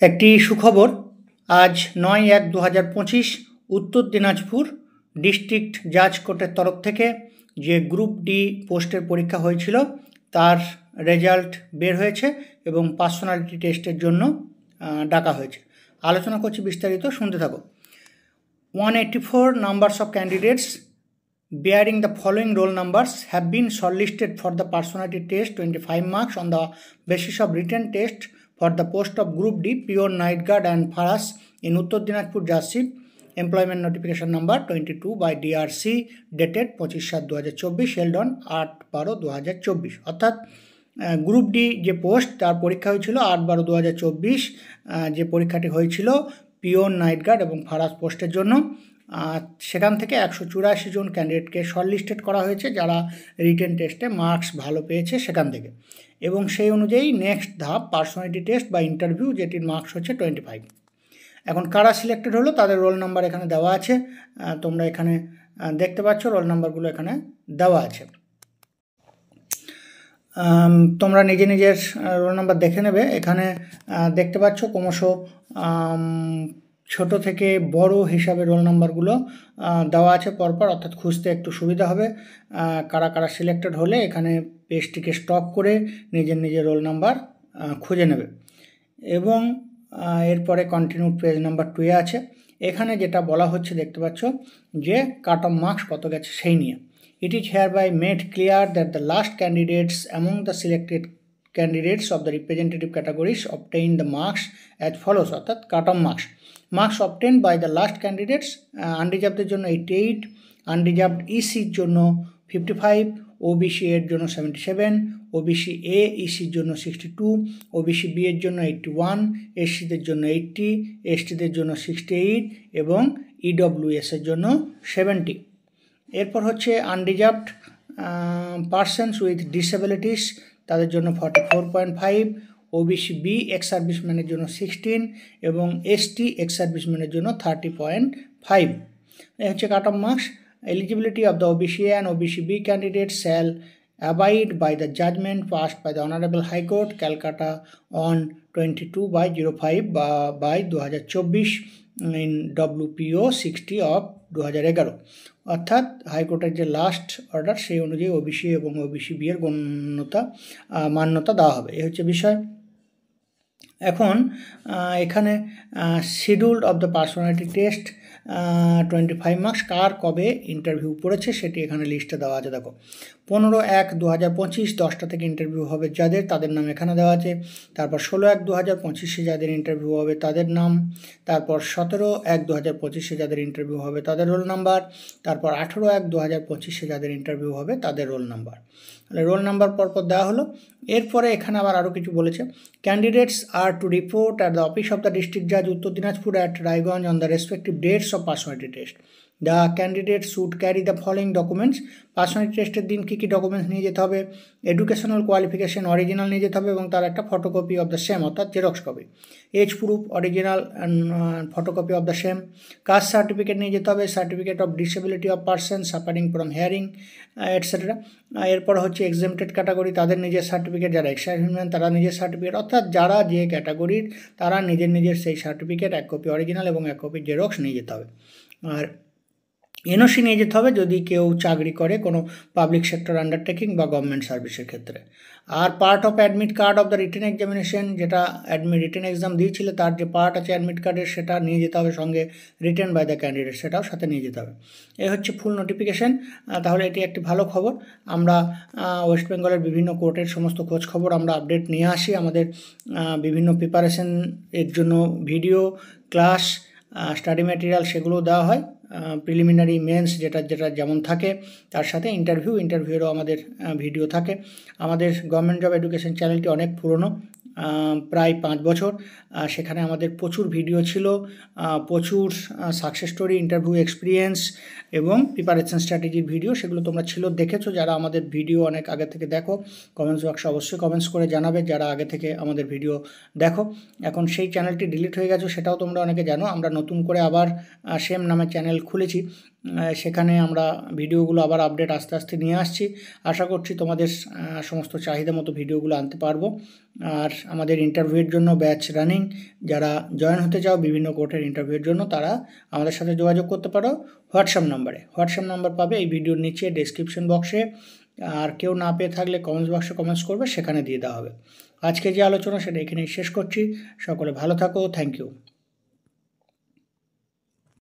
একটি সুখবর, আজ ৯/১/২০২৫ উত্তর দিনাজপুর ডিস্ট্রিক্ট জাজ কোর্টের তরফ থেকে যে গ্রুপ ডি পোস্টের পরীক্ষা হয়েছিল তার রেজাল্ট বের হয়েছে এবং পার্সোনালিটি টেস্টের জন্য ডাকা হয়েছে। আলোচনা করছি বিস্তারিত, শুনতে থাকো। 184 numbers of candidates bearing the following roll numbers have been shortlisted for the personality test, 25 marks on the basis of written test for the post of Group D, Pure Night Guard and Faras in Uttar Dinajpur Jaship, employment notification number 22 by DRC dated 25/7/2024, held on 8/12/2024। অর্থাৎ group D যে post তার পরীক্ষা হয়েছিল 8/12/2024, যে পরীক্ষাটি হয়েছিল pure night guard এবং Farage পোস্টের জন্য। সেখান থেকে 184 জন ক্যান্ডিডেটকে শর্টলিস্টেড করা হয়েছে যারা রিটেন টেস্টে মার্কস ভালো পেয়েছে সেখান থেকে, এবং সেই অনুযায়ী নেক্সট ধাপ পার্সোনালিটি টেস্ট বা ইন্টারভিউ, যেটির মার্কস হচ্ছে 25। এখন কারা সিলেক্টেড হলো তাদের রোল নাম্বার এখানে দেওয়া আছে, তোমরা এখানে দেখতে পাচ্ছ রোল নাম্বারগুলো এখানে দেওয়া আছে। তোমরা নিজের রোল নাম্বার দেখে নেবে। এখানে দেখতে পাচ্ছ ক্রমশ ছোট থেকে বড় হিসাবে রোল নাম্বারগুলো দেওয়া আছে পরপর, অর্থাৎ খুঁজতে একটু সুবিধা হবে। কারা সিলেক্টেড হলে এখানে পেজটিকে স্টপ করে নিজের রোল নাম্বার খুঁজে নেবে। এবং এরপরে কন্টিনিউ পেজ নাম্বার 2 আছে। এখানে যেটা বলা হচ্ছে দেখতে পাচ্ছ যে কাট অফ মার্কস কত গেছে সেই নিয়ে। It is hereby made clear that the last candidates among the selected candidates of the representative categories obtained the marks as follows, অর্থাৎ কাট off marks obtained by the last candidates, আনরিজার্ভদের জন্য 88, unreserved ইসির জন্য 55, OBC এর জন্য 77, OBC A ইসির জন্য 62, OBC B এর জন্য 81, এসসিদের জন্য 80, এসটিদের জন্য 68 এবং ইডব্লিউএস এর জন্য 70। এরপর হচ্ছে আনরিজার্ভড পার্সনস উইথ ডিসেবিলিটিস, তাদের জন্য 44.5, ওবিসি বি এক্স সার্ভিসম্যানের জন্য 16 এবং এসটি এক্স সার্ভিসম্যানের জন্য 30.5। এই হচ্ছে cut off marks. Eligibility of the OBC and OBC B candidate shall abide by the judgment passed by the Honorable High Court, Calcutta on 22/05/2024 in WPO 60 of 2011। অর্থাৎ হাইকোর্টের যে last order সেই অনুযায়ী OBC এবং OBC B এর মান্যতা দেওয়া হবে, এই হচ্ছে বিষয়। এখন এখানে schedule of the personality test 25 marks কার কবে ইন্টারভিউ পড়েছে সেটি এখানে লিস্টে দেওয়া আছে। দেখো 15/1/2025 10টা থেকে ইন্টারভিউ হবে যাদের, তাদের নাম এখানে দেওয়া আছে। তারপর 16/1/2025 যাদের ইন্টারভিউ হবে তাদের নাম। তারপর 17/1/2025 যাদের ইন্টারভিউ হবে তাদের রোল নাম্বার। তারপর 18/1/2025 যাদের ইন্টারভিউ হবে তাদের রোল নাম্বার। তাহলে রোল নাম্বার পরপর দেওয়া হলো। এরপরে এখানে আবার আরও কিছু বলেছে। Candidates are to report at the office of the district জাজ Uttar Dinajpur at Raiganj on the respective dates of personality test. The candidate should carry the following documents. Personality টেস্টের দিন কী ডকুমেন্টস নিয়ে যেতে হবে? এডুকেশনাল কোয়ালিফিকেশন অরিজিনাল নিয়ে যেতে হবে এবং তার একটা ফটোকপি অফ দ্য সেম, অর্থাৎ xerox copy. As proof original photocopy of the same. Caste certificate নিয়ে যেতে হবে, certificate of disability of person suffering from hearing etcetera. এরপর হচ্ছে এক্সেমটেড ক্যাটাগরি, তাদের নিজের সার্টিফিকেট, যারা এক্স সার্ভিসম্যান তারা নিজের সার্টিফিকেট, অর্থাৎ যারা যে ক্যাটাগরির তারা নিজের সেই সার্টিফিকেট 1 কপি অরিজিনাল এবং 1 কপি জেরক্স নিয়ে যেতে হবে। আর এনওসি নিয়ে যেতে হবে যদি কেউ চাকরি করে কোনো পাবলিক সেক্টর আন্ডারটেকিং বা গভর্নমেন্ট সার্ভিসের ক্ষেত্রে। আর part of admit card of the written examination, যেটা রিটেন এক্সাম দিয়েছিল তার যে পার্ট আছে অ্যাডমিট কার্ডের সেটা নিয়ে যেতে হবে সঙ্গে, রিটেন বাই দ্য ক্যান্ডিডেট সেটাও সাথে নিয়ে যেতে হবে। এই হচ্ছে ফুল নোটিফিকেশন। তাহলে এটি একটি ভালো খবর। আমরা ওয়েস্ট বেঙ্গলের বিভিন্ন কোর্টের সমস্ত খোঁজ খবর আমরা আপডেট নিয়ে আসি। আমাদের বিভিন্ন প্রিপারেশন এর জন্য ভিডিও ক্লাস, স্টাডি ম্যাটেরিয়াল সেগুলো দেওয়া হয়। প্রিলিমিনারি মেন্স যেটা যেমন থাকে, তার সাথে ইন্টারভিউয়েরও আমাদের ভিডিও থাকে। আমাদের গভর্নমেন্ট জব এডুকেশন চ্যানেলটি অনেক পুরনো, প্রায় 5 বছর। সেখানে আমাদের প্রচুর ভিডিও ছিল, প্রচুর সাকসেস স্টোরি, ইন্টারভিউ এক্সপিরিয়েন্স এবং প্রিপারেশন স্ট্র্যাটেজির ভিডিও, সেগুলো তোমরা দেখেছো। যারা আমাদের ভিডিও অনেক আগে থেকে দেখো, কমেন্টস বক্সে অবশ্যই কমেন্টস করে জানাবে যারা আগে থেকে আমাদের ভিডিও দেখো। এখন সেই চ্যানেলটি ডিলিট হয়ে গেছে সেটাও তোমরা অনেকে জানো। আমরা নতুন করে আবার সেম নামে চ্যানেল খুলেছি। সেখানে আমরা ভিডিওগুলো আবার আপডেট আস্তে আস্তে নিয়ে আসছি। আশা করছি তোমাদের সমস্ত চাহিদা মতো ভিডিওগুলো আনতে পারবো। আর আমাদের ইন্টারভিউয়ের জন্য ব্যাচ রানিং, যারা জয়েন হতে চাও বিভিন্ন কোর্টের ইন্টারভিউয়ের জন্য তারা আমাদের সাথে যোগাযোগ করতে পারো হোয়াটসঅ্যাপ নাম্বার পাবে এই ভিডিওর নিচে ডেসক্রিপশন বক্সে। আর কেউ না পেয়ে থাকলে কমেন্টস বক্সে কমেন্টস করবে, সেখানে দিয়ে দেওয়া হবে। আজকে যে আলোচনা সেটা এখানেই শেষ করছি। সকলে ভালো থাকো, থ্যাংক ইউ।